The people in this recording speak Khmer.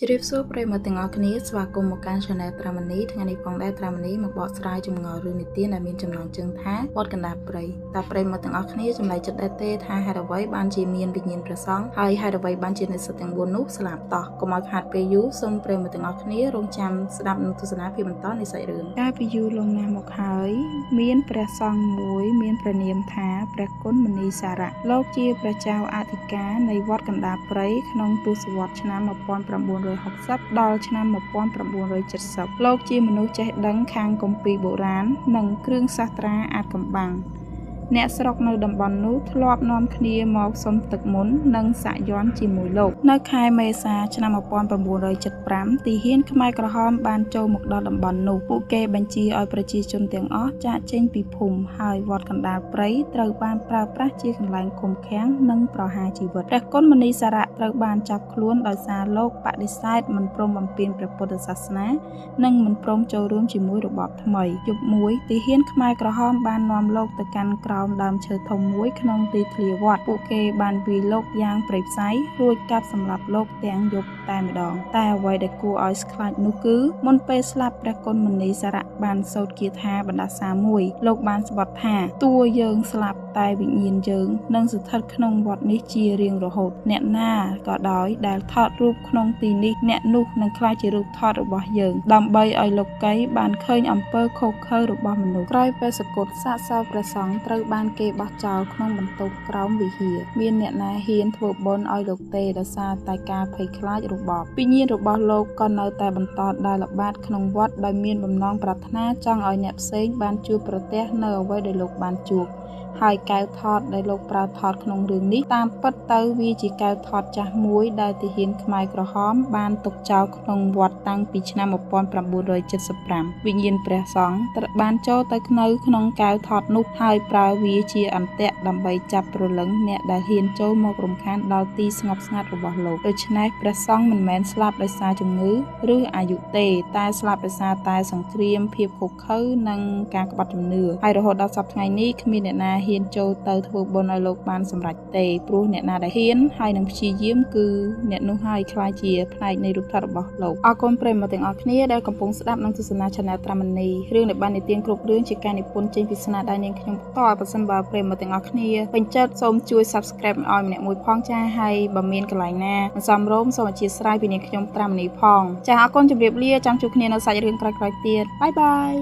ជ្រាបសួរប្រិយមិត្តទាំងអស់គ្នាស្វាគមន៍មកកាន់ Channel ត្រាម៉ានីថ្ងៃនេះផងដែរត្រាម៉ានីមកបកស្រាយចម្ងល់រឿងនិទានដែលមានចំណងជើងថាវត្តកណ្ដាលព្រៃតើប្រិយមិត្តទាំងអស់គ្នាចម្លែកចិត្តដែរទេថាហេតុអ្វីបានជាមានវិញ្ញាណព្រះសង្ឃហើយហេតុអ្វីបានជានិស្សិតទាំង4នោះស្លាប់តោះកុំឲ្យខាតពេលយូរសូមប្រិយមិត្តទាំងអស់គ្នារងចាំស្ដាប់និងទស្សនាភាពបន្តនៃសាច់រឿងកាលពីយូរលង់ណាស់មកហើយមានព្រះសង្ឃមួយមានព្រះនាមថាព្រះគុណមនីសារៈលោកជាព្រះចៅអធិការនៃវត្តកណ្ដាលព្រៃក្នុងទសវត្សរ៍ឆ្នាំ1960ដល់ឆ្នាំ1970លោកជាមនុស្សចេះដឹងខាងគម្ពីរបុរាណនិងគ្រឿងសាស្ត្រាអាថ៌កំបាំងអ្នកស្រុកនៅតំបន់នោះធ្លាប់នាំគ្នាមកសុំទឹកមន្តនិងសាក់យ័ន្តជាមួយលោកនៅខែមេសាឆ្នាំ1975ទីហ៊ានខ្មែរក្រហមបានចូលមកដល់តំបន់នោះពួកគេបញ្ជាឲ្យប្រជាជនទាំងអស់ចាកចេញពីភូមិហើយវត្តកណ្ដាលព្រៃត្រូវបានប្រើប្រាស់ជាកន្លែងឃុំឃាំងនិងប្រហារជីវិតព្រះគុណមនីសារៈត្រូវបានចាប់ខ្លួនដោយសារលោកបដិសេធមិនព្រមបំពេញព្រះពុទ្ធសាសនានិងមិនព្រមចូលរួមជាមួយរបបថ្មីយប់មួយទីហ៊ានខ្មែរក្រហមបាននាំលោកទៅកាន់ក្រោមដើមឈើធំមួយក្នុងទីធ្លាវត្តពួកគេបានវាយលោកយ៉ាងព្រៃផ្សៃរួចកាប់សម្លាប់លោកទាំងយប់តែម្ដងតែអ្វីដែលគួរឲ្យស្ខ្លាចនោះគឺមុនពេលស្លាប់ព្រះគុណមនីសារៈបានសូត្រគាថាបណ្ដាសាមួយលោកបានស្បត់ថាតួយើងស្លាប់តែវិញ្ញាណយើងនឹងស្ថិតក្នុងវត្តនេះជារៀងរហូតអ្នកណាក៏ដោយដែលថតរូបក្នុងទីនេះអ្នកនោះនឹងក្លាយជារូបថតរបស់យើងដើម្បីឲ្យលោកីបានឃើញអំពើខុសខើរបស់មនុស្សក្រោយពេលសគត់សាកសពព្រះសង្ឃត្រូវបានគេបោះចោលក្នុងបន្ទប់ក្រោមវិហារមានអ្នកណាហ៊ានធ្វើបុណ្យឲ្យលោកទេដោយសារតែការភ័យខ្លាចរបបវិញ្ញាណរបស់លោកក៏នៅតែបន្តដើរល្បាតក្នុងវត្តដោយមានបំណងប្រាថ្នាចង់ឲ្យអ្នកផ្សេងបានជួបប្រទះនៅអ្វីដែលលោកបានជួបហើយកែវថតដែលលោកប្រើថតក្នុងរឿងនេះតាមពិតទៅវាជាកែវថតចាស់មួយដែលទាហានខ្មែរក្រហមបានទុកចោលក្នុងវត្តតាំងពីឆ្នាំ1975វិញ្ញាណព្រះសង្ឃត្រូវបានចូលទៅនៅក្នុងកែវថតនោះហើយប្រើវាជាអន្ទាក់ដើម្បីចាប់ព្រលឹងអ្នកដែលហ៊ានចូលមករំខានដល់ទីស្ងប់ស្ងាត់របស់លោកដូច្នេះព្រះសង្ឃមិនមែនស្លាប់ដោយសារជំងឺឬអាយុទេតែស្លាប់ដោយសារតែសង្គ្រាមភាពឃោរឃៅនិងការក្បត់ជំនឿហើយរហូតដល់សប្តាហ៍ថ្ងៃនេះគ្មានអ្នកណាហ៊ានចូលទៅធ្វើបុណ្យឲ្យលោកបានសម្រេចទេព្រោះអ្នកណាដែលហ៊ានហើយនឹងព្យាយាមគឺអ្នកនោះហើយខ្លាចជាផ្នែកនៃរូបថតរបស់លោកអរគុណប្រិយមិត្តទាំងអស់គ្នាដែលកំពុងស្ដាប់និងទស្សនា Channel ត្រាម៉ានីរឿងដែលបាននិទានគ្រប់រឿងជាការនិពន្ធចេញពីស្នាដៃនាងខ្ញុំផ្ទាល់បើសិនបើប្រិយមិត្តទាំងអស់គ្នាពេញចិត្តសូមជួយ Subscribe ឲ្យម្នាក់មួយផងចាហើយបើមានកន្លែងណាមិនសមរម្យសូមអធិស្ឋានពីនាងខ្ញុំត្រាម៉ានីផងចាអរគុណជម្រាបលាចាំជួបគ្នានៅសាច់រឿងក្រោយៗទៀតបាយបាយ